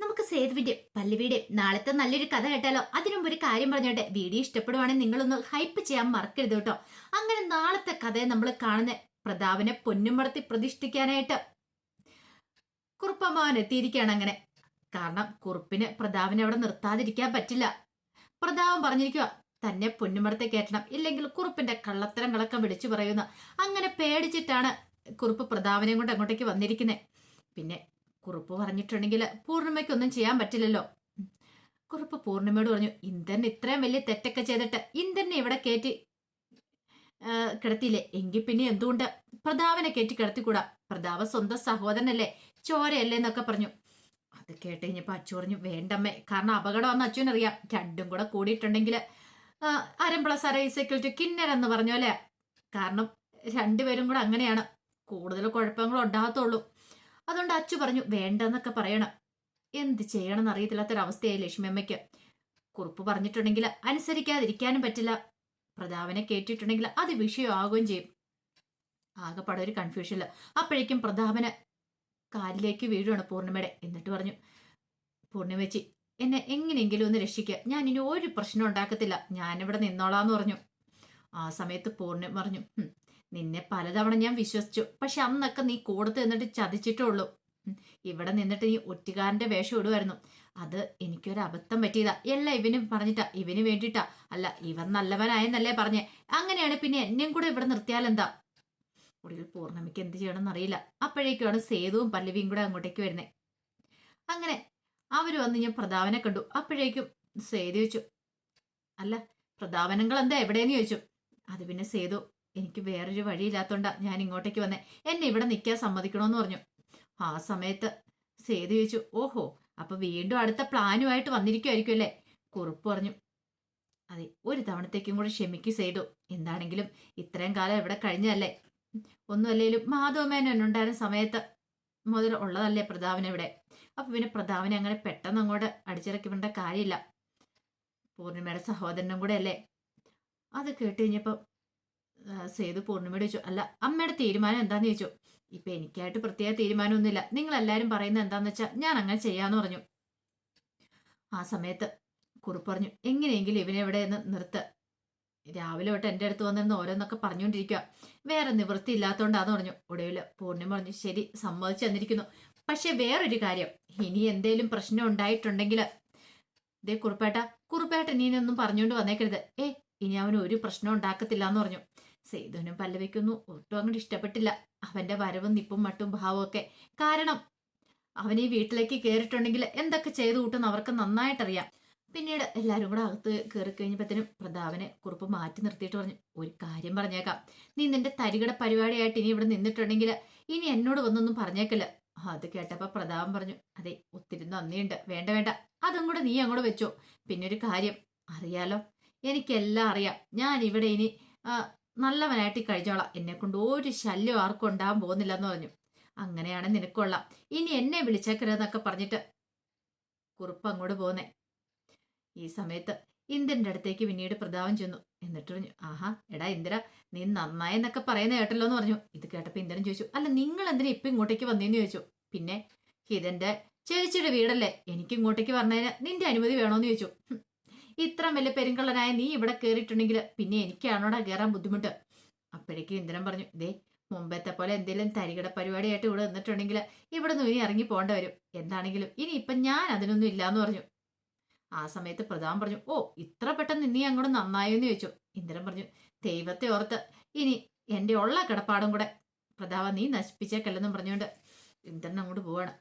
നമുക്ക് സേതുവിന്റെ പല്ലവിയുടെ നാളത്തെ നല്ലൊരു കഥ കേട്ടാലോ? അതിനുമുമ്പ് ഒരു കാര്യം പറഞ്ഞോട്ടെ, വീഡിയോ ഇഷ്ടപ്പെടുവാണെങ്കിൽ നിങ്ങളൊന്ന് ഹൈപ്പ് ചെയ്യാൻ മറക്കരുത് കേട്ടോ. അങ്ങനെ നാളത്തെ കഥയെ നമ്മൾ കാണുന്ന പ്രതാപനെ പൊന്നുമടത്തി പ്രതിഷ്ഠിക്കാനായിട്ട് കുറുപ്പമ്മാവൻ എത്തിയിരിക്കുകയാണ്. അങ്ങനെ കാരണം കുറുപ്പിന് പ്രതാപനെ അവിടെ നിർത്താതിരിക്കാൻ പറ്റില്ല. പ്രതാപൻ പറഞ്ഞിരിക്കുക, തന്നെ പൊന്നുമടത്തെ കയറ്റണം, ഇല്ലെങ്കിൽ കുറുപ്പിന്റെ കള്ളത്തരങ്ങളൊക്കെ വിളിച്ചു പറയുന്ന. അങ്ങനെ പേടിച്ചിട്ടാണ് കുറുപ്പ് പ്രതാപനെ കൊണ്ട് അങ്ങോട്ടേക്ക് വന്നിരിക്കുന്നത്. പിന്നെ കുറുപ്പ് പറഞ്ഞിട്ടുണ്ടെങ്കിൽ പൂർണിമയ്ക്കൊന്നും ചെയ്യാൻ പറ്റില്ലല്ലോ. കുറുപ്പ് പൂർണിമയോട് പറഞ്ഞു, ഇന്ദ്രൻ ഇത്രയും വലിയ തെറ്റൊക്കെ ചെയ്തിട്ട് ഇന്ദ്രനെ ഇവിടെ കയറ്റി കിടത്തിയില്ലേ, എങ്കിൽ പിന്നെ എന്തുകൊണ്ട് പ്രതാപനെ കയറ്റി കിടത്തിക്കൂടാ? പ്രതാപ സ്വന്തം സഹോദരനല്ലേ, ചോരയല്ലേ എന്നൊക്കെ പറഞ്ഞു. അത് കേട്ട് കഴിഞ്ഞപ്പോ അച്ചു പറഞ്ഞു, വേണ്ടമ്മേ, കാരണം അപകടമാണെന്ന് അച്ഛനറിയാം. രണ്ടും കൂടെ കൂടിയിട്ടുണ്ടെങ്കിൽ അരം പ്ലസ് അര ഈക്വൽ ടു കിന്നർ എന്ന് പറഞ്ഞ പോലെ. കാരണം രണ്ടുപേരും കൂടെ അങ്ങനെയാണ്, കൂടുതൽ കുഴപ്പങ്ങൾ ഉണ്ടാകത്തുള്ളൂ. അതുകൊണ്ട് അച്ചു പറഞ്ഞു വേണ്ടെന്നൊക്കെ പറയണം. എന്ത് ചെയ്യണമെന്ന് അറിയത്തില്ലാത്തൊരവസ്ഥയായി ലക്ഷ്മിയമ്മയ്ക്ക്. കുറുപ്പ് പറഞ്ഞിട്ടുണ്ടെങ്കിൽ അനുസരിക്കാതിരിക്കാനും പറ്റില്ല. പ്രതാപനെ കേട്ടിട്ടുണ്ടെങ്കിൽ അത് വിഷയമാകുകയും ചെയ്യും. ആകെപ്പാടെ ഒരു കൺഫ്യൂഷനില്ല. അപ്പോഴേക്കും പ്രതാപന് കാലിലേക്ക് വീഴുവാണ് പൂർണിമയുടെ. എന്നിട്ട് പറഞ്ഞു, പൂർണിമച്ചി എന്നെ എങ്ങനെയെങ്കിലും ഒന്ന് രക്ഷിക്കുക, ഞാൻ ഇനി ഒരു പ്രശ്നം ഉണ്ടാക്കത്തില്ല, ഞാനിവിടെ നിന്നോളാന്ന് പറഞ്ഞു. ആ സമയത്ത് പൂർണിമ പറഞ്ഞു, നിന്നെ പലതവണ ഞാൻ വിശ്വസിച്ചു, പക്ഷെ അന്നൊക്കെ നീ കൂടത്ത് നിന്നിട്ട് ചതിച്ചിട്ടേ ഉള്ളൂ. ഇവിടെ നിന്നിട്ട് നീ ഒറ്റുകാരന്റെ വേഷം ഇടുമായിരുന്നു. അത് എനിക്കൊരു അബദ്ധം പറ്റിയതാ. എല്ലാം ഇവനും പറഞ്ഞിട്ടാ, ഇവന് വേണ്ടിയിട്ടാ. അല്ല, ഇവൻ നല്ലവനായെന്നല്ലേ പറഞ്ഞേ. അങ്ങനെയാണ് പിന്നെ എന്നെയും കൂടെ ഇവിടെ നിർത്തിയാലെന്താ? ഒടുവിൽ പൂർണ്ണമയ്ക്ക് എന്ത് ചെയ്യണമെന്ന് അറിയില്ല. അപ്പോഴേക്കാണ് സേതുവും പല്ലവിയും കൂടെ അങ്ങോട്ടേക്ക് വരുന്നത്. അങ്ങനെ അവര് വന്ന് ഞാൻ പ്രതാപനെ കണ്ടു. അപ്പോഴേക്കും സേതു ചോദിച്ചു, അല്ല പ്രതാപനങ്ങൾ എന്താ എവിടെയെന്ന് ചോദിച്ചു. അത് പിന്നെ സേതു, എനിക്ക് വേറൊരു വഴിയില്ലാത്തോണ്ടാ ഞാൻ ഇങ്ങോട്ടേക്ക് വന്നേ, എന്നെ ഇവിടെ നിൽക്കാൻ സമ്മതിക്കണോന്ന് പറഞ്ഞു. ആ സമയത്ത് സേതു ചോദിച്ചു, ഓഹോ, അപ്പൊ വീണ്ടും അടുത്ത പ്ലാനുമായിട്ട് വന്നിരിക്കുമായിരിക്കും അല്ലേ? കുറുപ്പ് പറഞ്ഞു, അതെ, ഒരു തവണത്തേക്കും കൂടെ ക്ഷമിക്കൂ സേതു. എന്താണെങ്കിലും ഇത്രയും കാലം ഇവിടെ കഴിഞ്ഞതല്ലേ. ഒന്നും അല്ലേലും മാധവമേനൻ ഉണ്ടായിരുന്ന സമയത്ത് മുതൽ ഉള്ളതല്ലേ പ്രതാപന് ഇവിടെ. അപ്പൊ പിന്നെ പ്രതാപനെ അങ്ങനെ പെട്ടെന്ന് അങ്ങോട്ട് അടിച്ചിറക്കി വിടേണ്ട കാര്യമില്ല. പൂർണിമയുടെ സഹോദരനും കൂടെ അല്ലേ. അത് കേട്ട് കഴിഞ്ഞപ്പോ സേതു പൂർണിമയോട് ചോദിച്ചു, അല്ല അമ്മയുടെ തീരുമാനം എന്താന്ന് ചോദിച്ചു. ഇപ്പൊ എനിക്കായിട്ട് പ്രത്യേക തീരുമാനമൊന്നുമില്ല, നിങ്ങൾ എല്ലാരും പറയുന്നത് എന്താന്ന് വെച്ചാൽ ഞാൻ അങ്ങനെ ചെയ്യാന്ന് പറഞ്ഞു. ആ സമയത്ത് കുറുപ്പ് പറഞ്ഞു, എങ്ങനെയെങ്കിലും ഇവനെ ഇവിടെ നിന്ന് നിർത്ത്. രാവിലെ തൊട്ട് എൻ്റെ അടുത്ത് വന്നിരുന്ന് ഓരോന്നൊക്കെ പറഞ്ഞുകൊണ്ടിരിക്കുക, വേറെ നിവൃത്തി ഇല്ലാത്തോണ്ടാന്ന് പറഞ്ഞു. ഒടുവിൽ പൂർണിമ പറഞ്ഞു, ശരി, സമ്മതിച്ചു തന്നിരിക്കുന്നു. പക്ഷെ വേറൊരു കാര്യം, ഇനി എന്തേലും പ്രശ്നം ഉണ്ടായിട്ടുണ്ടെങ്കിൽ ഇതേ കുറുപ്പേട്ട നീനൊന്നും പറഞ്ഞുകൊണ്ട് വന്നേക്കരുത്. ഇനി അവന് ഒരു പ്രശ്നം ഉണ്ടാക്കത്തില്ല എന്ന് പറഞ്ഞു. സേതുവിനും പല്ലവിക്കൊന്നും ഒട്ടും അങ്ങോട്ട് ഇഷ്ടപ്പെട്ടില്ല അവന്റെ വരവും നിപ്പും മട്ടും ഭാവവും ഒക്കെ. കാരണം അവൻ ഈ വീട്ടിലേക്ക് കയറിയിട്ടുണ്ടെങ്കിൽ എന്തൊക്കെ ചെയ്തു കൂട്ടുന്ന അവർക്ക് നന്നായിട്ടറിയാം. പിന്നീട് എല്ലാവരും കൂടെ അകത്ത് കയറി കഴിഞ്ഞപ്പോഴത്തേനും പ്രതാപനെ കുറുപ്പ് മാറ്റി നിർത്തിയിട്ട് പറഞ്ഞു, ഒരു കാര്യം പറഞ്ഞേക്കാം, നീ നിന്റെ തരികട പരിപാടിയായിട്ട് ഇനി ഇവിടെ നിന്നിട്ടുണ്ടെങ്കിൽ ഇനി എന്നോട് വന്നൊന്നും പറഞ്ഞേക്കില്ല. അത് കേട്ടപ്പോ പ്രതാപൻ പറഞ്ഞു, അതെ, ഒത്തിരി നന്ദിയുണ്ട്, വേണ്ട വേണ്ട, അതും കൂടെ നീ അങ്ങോട്ട് വെച്ചോ. പിന്നെ ഒരു കാര്യം അറിയാലോ, എനിക്കെല്ലാം അറിയാം, ഞാൻ ഇവിടെ ഇനി നല്ലവനായിട്ട് കഴിഞ്ഞോളാം, എന്നെ കൊണ്ട് ഒരു ശല്യം ആർക്കും ഉണ്ടാകാൻ പോകുന്നില്ല എന്ന് പറഞ്ഞു. അങ്ങനെയാണ് നിനക്കൊള്ളാം, ഇനി എന്നെ വിളിച്ചേക്കരുതെന്നൊക്കെ പറഞ്ഞിട്ട് കുറുപ്പ് അങ്ങോട്ട് പോന്നേ. ഈ സമയത്ത് ഇന്ദ്രന്റെ അടുത്തേക്ക് പിന്നീട് പ്രതാപൻ ചെന്നു. എന്നിട്ട് പറഞ്ഞു, ആഹാ എടാ ഇന്ദ്ര, നീ നന്നായെന്നൊക്കെ പറയുന്ന കേട്ടല്ലോ എന്ന് പറഞ്ഞു. ഇത് കേട്ടപ്പോ ഇന്ദ്രൻ ചോദിച്ചു, അല്ല നിങ്ങൾ എന്തിനാ ഇപ്പൊ ഇങ്ങോട്ടേക്ക് വന്നേന്ന് ചോദിച്ചു. പിന്നെ ഇതെന്റെ ചേച്ചിയുടെ വീടല്ലേ, എനിക്ക് ഇങ്ങോട്ടേക്ക് പറഞ്ഞതിന് നിന്റെ അനുമതി വേണോന്ന് ചോദിച്ചു. ഇത്ര വലിയ പെരുങ്കള്ളനായ നീ ഇവിടെ കയറിയിട്ടുണ്ടെങ്കിൽ പിന്നെ എനിക്കാണോടാ കയറാൻ ബുദ്ധിമുട്ട്. അപ്പോഴേക്കും ഇന്ദ്രൻ പറഞ്ഞു, ഇതേ മുമ്പത്തെ പോലെ എന്തെങ്കിലും തരികട പരിപാടിയായിട്ട് ഇവിടെ നിന്നിട്ടുണ്ടെങ്കിൽ ഇവിടെ നിന്ന് ഇനി ഇറങ്ങി പോകേണ്ട വരും. എന്താണെങ്കിലും ഇനി ഇപ്പൊ ഞാൻ അതിനൊന്നും ഇല്ലാന്ന് പറഞ്ഞു. ആ സമയത്ത് പ്രതാപൻ പറഞ്ഞു, ഓ ഇത്ര പെട്ടെന്ന് നീ അങ്ങോട്ട് നന്നായെന്ന് ചോദിച്ചു. ഇന്ദ്രൻ പറഞ്ഞു, ദൈവത്തെ ഓർത്ത് ഇനി എന്റെ ഉള്ള കിടപ്പാടും കൂടെ പ്രതാപൻ നീ നശിപ്പിച്ചേക്കല്ലെന്നും പറഞ്ഞുകൊണ്ട് ഇന്ദ്രൻ അങ്ങോട്ട് പോവാണ്.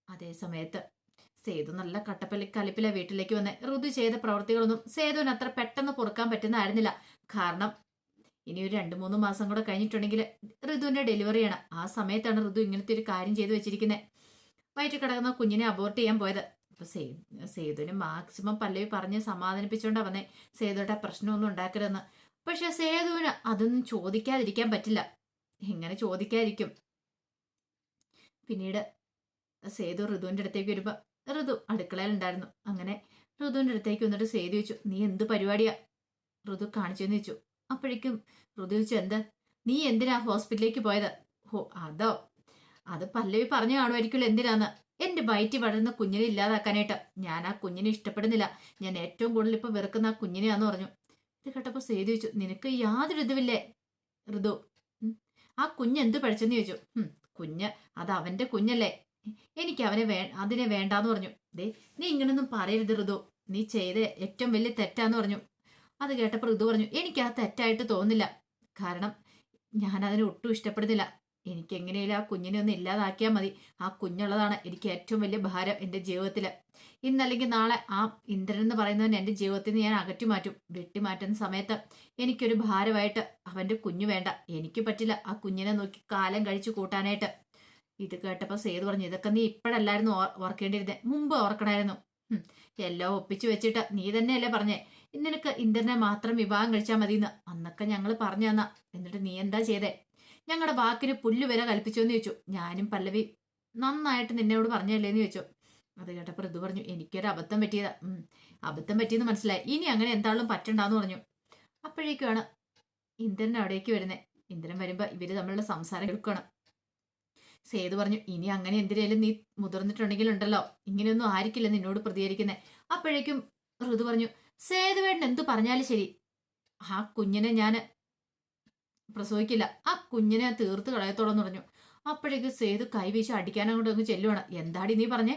അതേ സമയത്ത് സേതു നല്ല കലിപ്പിലെ വീട്ടിലേക്ക് വന്ന് ഋതു ചെയ്ത പ്രവൃത്തികളൊന്നും സേതുവിന് അത്ര പെട്ടെന്ന് പൊറുക്കാൻ പറ്റുന്നതായിരുന്നില്ല. കാരണം ഇനി ഒരു 2-3 മാസം കൂടെ കഴിഞ്ഞിട്ടുണ്ടെങ്കിൽ ഋതുവിന്റെ ഡെലിവറിയാണ്. ആ സമയത്താണ് ഋതു ഇങ്ങനത്തെ ഒരു കാര്യം ചെയ്തു വെച്ചിരിക്കുന്നത്. വയറ്റിൽ കിടക്കുന്ന കുഞ്ഞിനെ അബോർട്ട് ചെയ്യാൻ പോയത്. അപ്പൊ സേതുവിന് മാക്സിമം പല്ലവി പറഞ്ഞ് സമാധാനിപ്പിച്ചോണ്ടാ വന്നേ, സേതുയുടെ പ്രശ്നമൊന്നും ഉണ്ടാക്കരുതെന്ന്. പക്ഷെ സേതുവിന് അതൊന്നും ചോദിക്കാതിരിക്കാൻ പറ്റില്ല. എങ്ങനെ ചോദിക്കാതിരിക്കും? പിന്നീട് സേതു ഋതുവിന്റെ അടുത്തേക്ക് വരുമ്പോ ഋതു അടുക്കളയിലുണ്ടായിരുന്നു. അങ്ങനെ ഋതുവിന്റെ അടുത്തേക്ക് വന്നിട്ട് സേതു ചോദിച്ചു, നീ എന്ത് പരിപാടിയാ ഋതു കാണിച്ചെന്ന് ചോദിച്ചു. അപ്പോഴേക്കും ഋതു ചോദിച്ചു, എന്ത്, നീ എന്തിനാ ഹോസ്പിറ്റലിലേക്ക് പോയത്? ഹോ അതോ, അത് പല്ലവി പറഞ്ഞു കാണുമായിരിക്കുമല്ലോ എന്തിനാന്ന്. എന്റെ വയറ്റിൽ വളരുന്ന കുഞ്ഞിനെ ഇല്ലാതാക്കാനായിട്ട്. ഞാൻ ആ കുഞ്ഞിനെ ഇഷ്ടപ്പെടുന്നില്ല. ഞാൻ ഏറ്റവും കൂടുതൽ ഇപ്പൊ വെറുക്കുന്ന ആ കുഞ്ഞിനെയാന്ന് പറഞ്ഞു. ഇത് കേട്ടപ്പോ സേതു ചോദിച്ചു, നിനക്ക് യാതൊരു ഇതുമില്ലേ ഋതു? ആ കുഞ്ഞ് എന്ത് പഠിച്ചെന്ന് ചോദിച്ചു. കുഞ്ഞ് അത് അവന്റെ കുഞ്ഞല്ലേ, എനിക്ക് അവനെ അതിനെ വേണ്ടാന്ന് പറഞ്ഞു. ദേ നീ ഇങ്ങനൊന്നും പറയരുത് ഋതു, നീ ചെയ്ത ഏറ്റവും വലിയ തെറ്റാന്ന് പറഞ്ഞു. അത് കേട്ടപ്പോൾ ഋതു പറഞ്ഞു, എനിക്ക് ആ തെറ്റായിട്ട് തോന്നില്ല. കാരണം ഞാൻ അതിനെ ഒട്ടും ഇഷ്ടപ്പെടുന്നില്ല. എനിക്ക് എങ്ങനെയാലും ആ കുഞ്ഞിനെ ഒന്ന് ഇല്ലാതാക്കിയാൽ മതി. ആ കുഞ്ഞുള്ളതാണ് എനിക്ക് ഏറ്റവും വലിയ ഭാരം എൻ്റെ ജീവിതത്തിൽ. ഇന്നല്ലെങ്കിൽ നാളെ ആ ഇന്ദ്രൻ എന്ന് പറയുന്നവൻ എൻ്റെ ജീവിതത്തിൽ നിന്ന് ഞാൻ അകറ്റി മാറ്റും. വെട്ടിമാറ്റുന്ന സമയത്ത് എനിക്കൊരു ഭാരമായിട്ട് അവൻ്റെ കുഞ്ഞു വേണ്ട. എനിക്ക് പറ്റില്ല ആ കുഞ്ഞിനെ നോക്കി കാലം കഴിച്ചു കൂട്ടാനായിട്ട്. ഇത് കേട്ടപ്പോൾ സേതു പറഞ്ഞു, ഇതൊക്കെ നീ ഇപ്പോഴല്ലായിരുന്നു ഓർക്കേണ്ടിയിരുന്നേ, മുമ്പ് ഓർക്കണമായിരുന്നു. എല്ലാം ഒപ്പിച്ചു വെച്ചിട്ട് നീ തന്നെയല്ലേ പറഞ്ഞേ നിനക്ക് ഇന്ദ്രനെ മാത്രം വിവാഹം കഴിച്ചാൽ മതിയെന്ന്. അന്നൊക്കെ ഞങ്ങൾ പറഞ്ഞു തന്നാ. എന്നിട്ട് നീ എന്താ ചെയ്തേ? ഞങ്ങളുടെ വാക്കിന് പുല്ല് വരെ കൽപ്പിച്ചോന്ന് ചോദിച്ചു. ഞാനും പല്ലവി നന്നായിട്ട് നിന്നോട് പറഞ്ഞല്ലേന്ന് ചോദിച്ചു. അത് കേട്ടപ്പോൾ ഋതു പറഞ്ഞു, എനിക്കൊരു അബദ്ധം പറ്റിയതാ. അബദ്ധം പറ്റിയെന്ന് മനസ്സിലായി. ഇനി അങ്ങനെ എന്താളും പറ്റണ്ടാന്ന് പറഞ്ഞു. അപ്പോഴേക്കുമാണ് ഇന്ദ്രൻ അവിടേക്ക് വരുന്നത്. ഇന്ദ്രൻ വരുമ്പോ ഇവര് തമ്മിലുള്ള സംസാരം കേൾക്കണം. സേതു പറഞ്ഞു, ഇനി അങ്ങനെ എന്തിനേലും നീ മുതിർന്നിട്ടുണ്ടെങ്കിലുണ്ടല്ലോ ഇങ്ങനെയൊന്നും ആയിരിക്കില്ല നിന്നോട് പ്രതികരിക്കുന്നേ. അപ്പോഴേക്കും ഋതു പറഞ്ഞു, സേതുവേട്ടൻ എന്തു പറഞ്ഞാലും ശരി, ആ കുഞ്ഞിനെ ഞാൻ പ്രസവിക്കില്ല. ആ കുഞ്ഞിനെ തീർത്ത് കളയത്തോളെന്ന് പറഞ്ഞു. അപ്പോഴേക്ക് സേതു കൈവീശി അടിക്കാനങ്ങോട്ട് അങ്ങ് ചെല്ലുവാണ്. എന്താടി നീ പറഞ്ഞേ?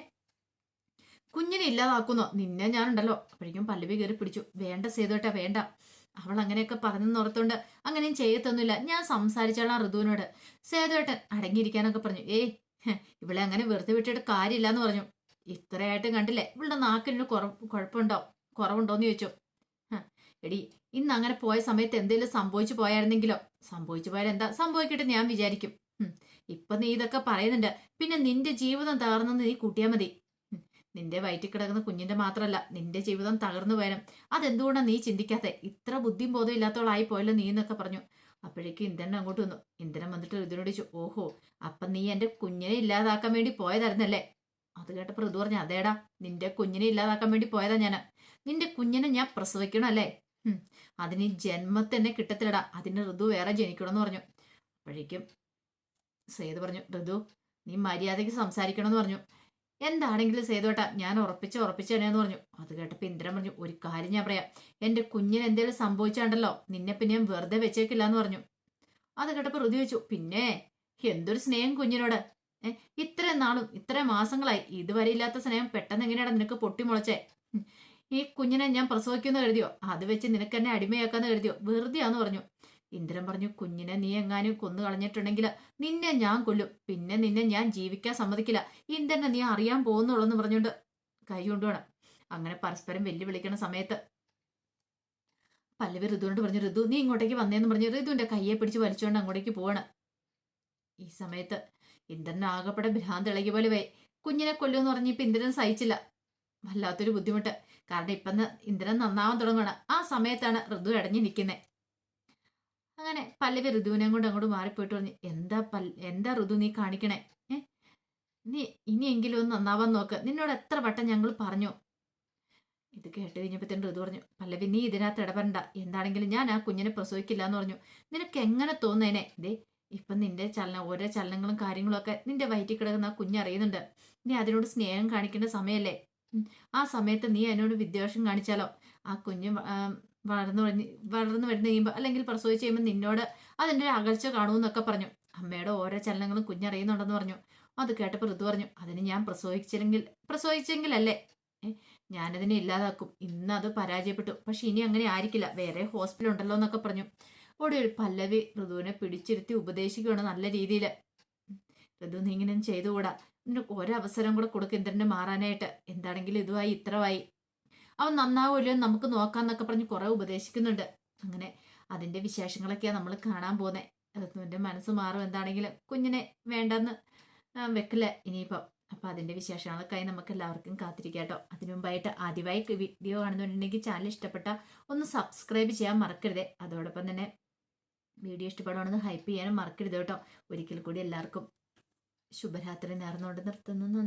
കുഞ്ഞിനെ ഇല്ലാതാക്കുന്നോ? നിന്നെ ഞാനുണ്ടല്ലോ. അപ്പോഴേക്കും പല്ലവി കയറി പിടിച്ചു. വേണ്ട സേതുവേട്ടാ വേണ്ട, അവൾ അങ്ങനെയൊക്കെ പറഞ്ഞെന്ന് ഓർത്തോണ്ട് അങ്ങനെയും ചെയ്യത്തൊന്നുമില്ല. ഞാൻ സംസാരിച്ചോളാം ഋതുവിനോട്. സേതുവേട്ടൻ അടങ്ങിയിരിക്കാനൊക്കെ പറഞ്ഞു. ഏയ് ഇവളെ അങ്ങനെ വെറുതെ വിട്ടിട്ട് കാര്യമില്ലാന്ന് പറഞ്ഞു. ഇത്രയായിട്ടും കണ്ടില്ലേ ഇവളുടെ നാക്കിന് കുഴപ്പമുണ്ടോ കുറവുണ്ടോന്ന് ചോദിച്ചു. എടി ഇന്ന് അങ്ങനെ പോയ സമയത്ത് എന്തെങ്കിലും സംഭവിച്ചു പോയായിരുന്നെങ്കിലോ? സംഭവിച്ചു പോയാൽ എന്താ സംഭവിക്കട്ടെ ഞാൻ വിചാരിക്കും. ഇപ്പൊ നീ ഇതൊക്കെ പറയുന്നുണ്ട്, പിന്നെ നിന്റെ ജീവിതം തകർന്നെന്ന് നീ കൂട്ടിയാൽ മതി. നിന്റെ വയറ്റിൽ കിടക്കുന്ന കുഞ്ഞിന്റെ മാത്രമല്ല നിന്റെ ജീവിതം തകർന്നു പോയാലും അതെന്തുകൊണ്ടാണ് നീ ചിന്തിക്കാത്തെ? ഇത്ര ബുദ്ധിയും ബോധം ഇല്ലാത്തവളായി പോയല്ലോ നീ എന്നൊക്കെ പറഞ്ഞു. അപ്പോഴേക്കും ഇന്ദ്രൻ അങ്ങോട്ട് വന്നു. ഇന്ദ്രൻ വന്നിട്ട് ഋതുവിനോട് ചോദിച്ചു, ഓഹോ അപ്പൊ നീ എന്റെ കുഞ്ഞിനെ ഇല്ലാതാക്കാൻ വേണ്ടി പോയതായിരുന്നല്ലേ? അത് കേട്ടപ്പോൾ ഋതു പറഞ്ഞു, അതേടാ നിന്റെ കുഞ്ഞിനെ ഇല്ലാതാക്കാൻ വേണ്ടി പോയതാ ഞാൻ. നിന്റെ കുഞ്ഞിനെ ഞാൻ പ്രസവിക്കണം അല്ലേ? അതിന് ജന്മത്തന്നെ കിട്ടത്തില്ലടാ, അതിന് ഋതു വേറെ ജനിക്കണമെന്ന് പറഞ്ഞു. അപ്പോഴേക്കും സേതു പറഞ്ഞു, ഋതു നീ മര്യാദയ്ക്ക് സംസാരിക്കണം എന്ന് പറഞ്ഞു. എന്താണെങ്കിലും സേതുവേട്ടാ ഞാൻ ഉറപ്പിച്ചു തന്നെയെന്ന് പറഞ്ഞു. അത് കേട്ടപ്പോൾ ഇന്ദ്രൻ പറഞ്ഞു, ഒരു കാര്യം ഞാൻ പറയാം, എന്റെ കുഞ്ഞിന് എന്തെങ്കിലും സംഭവിച്ചാണ്ടല്ലോ നിന്നെ പിന്നെ ഞാൻ വെറുതെ വെച്ചേക്കില്ല എന്ന് പറഞ്ഞു. അത് കേട്ടപ്പോൾ ഋതു ചോദിച്ചു, പിന്നെ എന്തൊരു സ്നേഹം കുഞ്ഞിനോട്! ഇത്രയും നാളും ഇത്രയും മാസങ്ങളായി ഇതുവരെ ഇല്ലാത്ത സ്നേഹം പെട്ടെന്ന് എങ്ങനെയാണ് നിനക്ക് പൊട്ടിമുളച്ചേ? ഈ കുഞ്ഞിനെ ഞാൻ പ്രസവിക്കുമെന്ന് കരുതിയോ? അത് വെച്ച് നിനക്ക് എന്നെ അടിമയാക്കാന്ന് കരുതിയോ? വെറുതെയാന്ന് പറഞ്ഞു. ഇന്ദ്രൻ പറഞ്ഞു, കുഞ്ഞിനെ നീ എങ്ങാനും കൊന്നു കളഞ്ഞിട്ടുണ്ടെങ്കിൽ നിന്നെ ഞാൻ കൊല്ലും, പിന്നെ നിന്നെ ഞാൻ ജീവിക്കാൻ സമ്മതിക്കില്ല. ഇന്ദ്രനെ നീ അറിയാൻ പോകുന്നുള്ളെന്ന് പറഞ്ഞുകൊണ്ട് കൈ കൊണ്ടുപോകണം. അങ്ങനെ പരസ്പരം വെല്ലുവിളിക്കുന്ന സമയത്ത് പല്ലവി ഋതുവിനോട് പറഞ്ഞു, ഋതു നീ ഇങ്ങോട്ടേക്ക് വന്നേന്ന് പറഞ്ഞു ഋതുവിന്റെ കയ്യെ പിടിച്ച് വലിച്ചുകൊണ്ട് അങ്ങോട്ടേക്ക് പോവാണ്. ഈ സമയത്ത് ഇന്ദ്രൻ ആകപ്പെടെ ഭ്രാന്ത് ഇളകി പോലെ വേ കുഞ്ഞിനെ കൊല്ലുമെന്ന് പറഞ്ഞ് ഇപ്പൊ ഇന്ദ്രൻ സഹിച്ചില്ല. വല്ലാത്തൊരു ബുദ്ധിമുട്ട്. കാരണം ഇപ്പം ഇന്ദ്രൻ നന്നാവാൻ തുടങ്ങുകയാണ്. ആ സമയത്താണ് ഋതു അടഞ്ഞു നിൽക്കുന്നത്. അങ്ങനെ പല്ലവി ഋതുവിനെ കൊണ്ട് അങ്ങോട്ട് മാറിപ്പോയിട്ട് പറഞ്ഞു, എന്താ ഋതു നീ കാണിക്കണേ? നീ ഇനിയെങ്കിലും ഒന്ന് നന്നാവാൻ നോക്ക്, നിന്നോട് എത്ര വട്ടം ഞങ്ങൾ പറഞ്ഞു. ഇത് കേട്ട് കഴിഞ്ഞപ്പോഴത്തേനും ഋതു പറഞ്ഞു, പല്ലവി നീ ഇതിനകത്ത് ഇടപെടണ്ട, എന്താണെങ്കിലും ഞാൻ ആ കുഞ്ഞിനെ പ്രസവിക്കില്ല എന്ന് പറഞ്ഞു. നിനക്ക് എങ്ങനെ തോന്നേനെ? ഇതേ ഇപ്പം നിന്റെ ഓരോ ചലനങ്ങളും കാര്യങ്ങളും ഒക്കെ നിന്റെ വയറ്റിൽ കിടക്കുന്ന ആ കുഞ്ഞറിയുന്നുണ്ട്. നീ അതിനോട് സ്നേഹം കാണിക്കേണ്ട സമയമല്ലേ? ആ സമയത്ത് നീ അതിനോട് വിദ്വേഷം കാണിച്ചാലോ ആ കുഞ്ഞ് വളർന്നു വരുന്ന കഴിയുമ്പോൾ അല്ലെങ്കിൽ പ്രസവിച്ച് കഴിയുമ്പോൾ നിന്നോട് അതിൻ്റെ ഒരു അകൽച്ച കാണുമെന്നൊക്കെ പറഞ്ഞു. അമ്മയുടെ ഓരോ ചലനങ്ങളും കുഞ്ഞറിയുന്നുണ്ടെന്ന് പറഞ്ഞു. അത് കേട്ടപ്പോൾ ഋതു പറഞ്ഞു, അതിന് ഞാൻ പ്രസവിച്ചെങ്കിലല്ലേ ഞാനതിനെ ഇല്ലാതാക്കും. ഇന്ന് അത് പരാജയപ്പെട്ടു, പക്ഷെ ഇനി അങ്ങനെ ആയിരിക്കില്ല, വേറെ ഹോസ്പിറ്റൽ ഉണ്ടല്ലോ എന്നൊക്കെ പറഞ്ഞു. അവിടെ ഒരു പല്ലവി ഋതുവിനെ പിടിച്ചിരുത്തി ഉപദേശിക്കുകയാണ് നല്ല രീതിയിൽ. ഋതു നീ ഇങ്ങനെ ചെയ്തുകൂടാ, നിനക്ക് ഒരവസരം കൂടെ കൊടുക്കും ഇന്ദ്രന് മാറാനായിട്ട്. എന്താണെങ്കിലും ഇതുമായി ഇത്രവായി, അവൻ നന്നാവുമല്ലോ നമുക്ക് നോക്കാന്നൊക്കെ പറഞ്ഞ് കുറെ ഉപദേശിക്കുന്നുണ്ട്. അങ്ങനെ അതിന്റെ വിശേഷങ്ങളൊക്കെയാണ് നമ്മൾ കാണാൻ പോകുന്നത്. ഋതുവിന്റെ മനസ്സ് മാറും, എന്താണെങ്കിലും കുഞ്ഞിനെ വേണ്ടെന്ന് വെക്കില്ല ഇനിയിപ്പം. അപ്പൊ അതിന്റെ വിശേഷങ്ങളൊക്കെ നമുക്ക് എല്ലാവർക്കും കാത്തിരിക്കാം കേട്ടോ. അതിനു മുമ്പായിട്ട് ആദ്യമായി വീഡിയോ കാണുന്നുണ്ടെങ്കിൽ ചാനൽ ഇഷ്ടപ്പെട്ട ഒന്ന് സബ്സ്ക്രൈബ് ചെയ്യാൻ മറക്കരുത്. അതോടൊപ്പം തന്നെ വീഡിയോ ഇഷ്ടപ്പെടുവാണെന്ന് ഹൈപ്പ് ചെയ്യാനും മറക്കരുത് കേട്ടോ. ഒരിക്കൽ കൂടി എല്ലാവർക്കും ശുഭരാത്രി നേർന്നുകൊണ്ട് നിർത്തുന്നു.